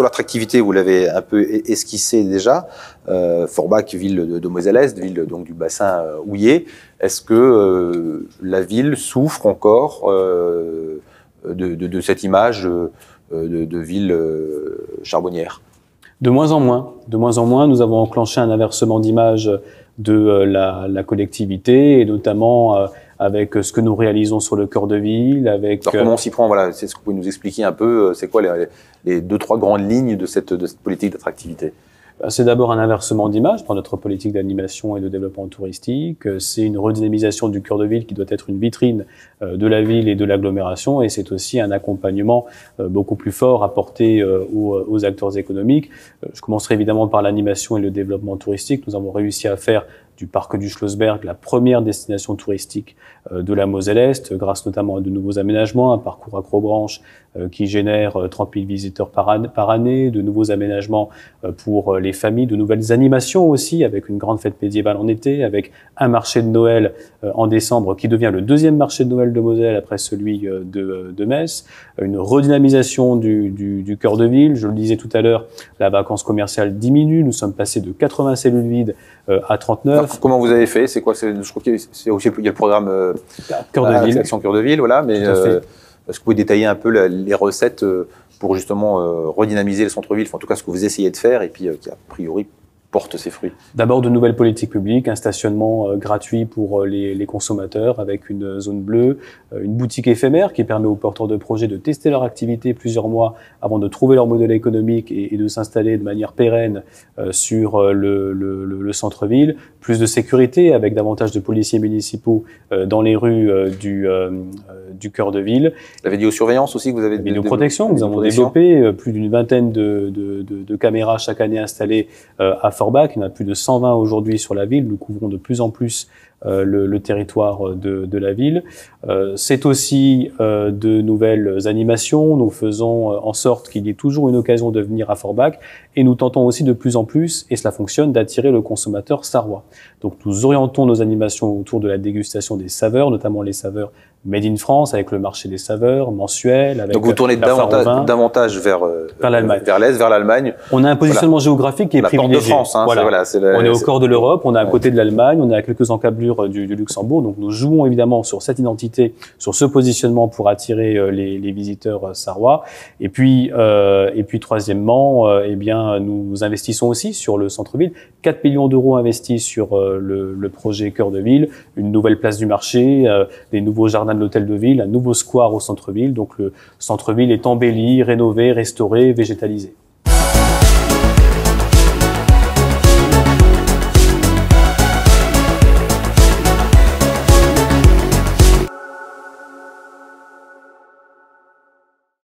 sur l'attractivité, vous l'avez un peu esquissé déjà. Forbach, ville de Moselle-Est, ville donc du bassin houiller. Est-ce que la ville souffre encore de cette image de ville charbonnière? De moins en moins. De moins en moins, nous avons enclenché un inversement d'image de la collectivité, et notamment avec ce que nous réalisons sur le cœur de ville. Avec alors comment on s'y prend? Voilà, c'est ce que vous pouvez nous expliquer un peu. C'est quoi les deux, trois grandes lignes de cette politique d'attractivité? C'est d'abord un inversement d'image dans notre politique d'animation et de développement touristique. C'est une redynamisation du cœur de ville qui doit être une vitrine de la ville et de l'agglomération. Et c'est aussi un accompagnement beaucoup plus fort apporté aux acteurs économiques. Je commencerai évidemment par l'animation et le développement touristique. Nous avons réussi à faire du parc du Schlossberg la première destination touristique de la Moselle-Est, grâce notamment à de nouveaux aménagements, un parcours accrobranche qui génère 30 000 visiteurs par année, de nouveaux aménagements pour les familles, de nouvelles animations aussi, avec une grande fête médiévale en été, avec un marché de Noël en décembre qui devient le deuxième marché de Noël de Moselle après celui de Metz, une redynamisation du cœur de ville. Je le disais tout à l'heure, la vacance commerciale diminue, nous sommes passés de 80 cellules vides à 39. Alors, comment vous avez fait? C'est quoi? Je crois qu'il y a le programme Cœur de Ville. Action Cœur de Ville, voilà. Mais est-ce que vous pouvez détailler un peu les recettes pour justement redynamiser le centre-ville, enfin, en tout cas ce que vous essayez de faire et puis qui a priori porte ses fruits? D'abord, de nouvelles politiques publiques, un stationnement gratuit pour les consommateurs avec une zone bleue, une boutique éphémère qui permet aux porteurs de projets de tester leur activité plusieurs mois avant de trouver leur modèle économique et de s'installer de manière pérenne sur le centre-ville. Plus de sécurité avec davantage de policiers municipaux dans les rues du cœur de ville. La vidéosurveillance aussi que vous avez développé. Vidéoprotection, nous avons développé plus d'une vingtaine de caméras chaque année installées à Forbach. Il y en a plus de 120 aujourd'hui sur la ville. Nous couvrons de plus en plus le territoire de la ville. C'est aussi de nouvelles animations. Nous faisons en sorte qu'il y ait toujours une occasion de venir à Forbach et nous tentons aussi de plus en plus, et cela fonctionne, d'attirer le consommateur sarrois. Donc nous orientons nos animations autour de la dégustation des saveurs, notamment les saveurs Made in France, avec le marché des saveurs mensuel. Avec donc vous tournez davantage vers l'Allemagne. Vers l'Est, vers l'Allemagne. On a un positionnement géographique qui est privilégié. La porte de France, hein, voilà. On est au cœur de l'Europe, on est à côté de l'Allemagne, on est à quelques encablures du Luxembourg. Donc nous jouons évidemment sur cette identité, sur ce positionnement pour attirer les visiteurs sarrois. Et puis troisièmement, eh bien nous investissons aussi sur le centre-ville. 4 millions d'euros investis sur le projet Cœur de Ville, une nouvelle place du marché, des nouveaux jardins de l'hôtel de ville, un nouveau square au centre-ville. Donc le centre-ville est embelli, rénové, restauré, végétalisé.